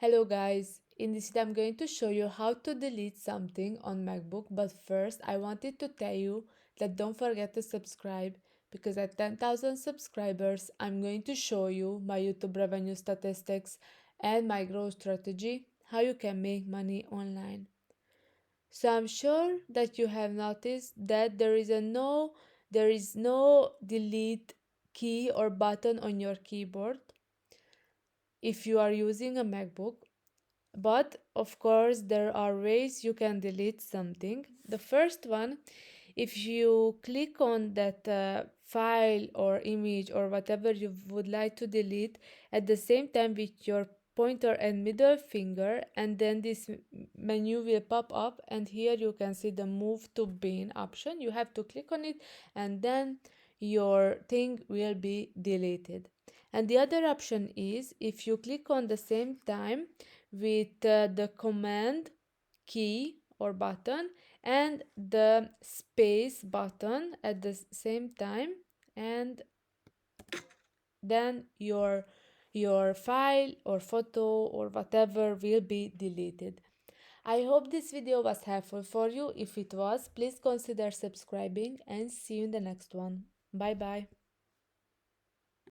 Hello guys, in this video I'm going to show you how to delete something on MacBook, but first I wanted to tell you that don't forget to subscribe because at 10,000 subscribers I'm going to show you my YouTube revenue statistics and my growth strategy, how you can make money online. So I'm sure that you have noticed that there is no delete key or button on your keyboard if you are using a MacBook. But of course, there are ways you can delete something. The first one, if you click on that file or image or whatever you would like to delete at the same time with your pointer and middle finger, and then this menu will pop up, and here you can see the move to bin option. You have to click on it, and then your thing will be deleted. And the other option is if you click on the same time with the command key or button and the space button at the same time, and then your file or photo or whatever will be deleted. I hope this video was helpful for you. If it was, please consider subscribing and see you in the next one. Bye bye.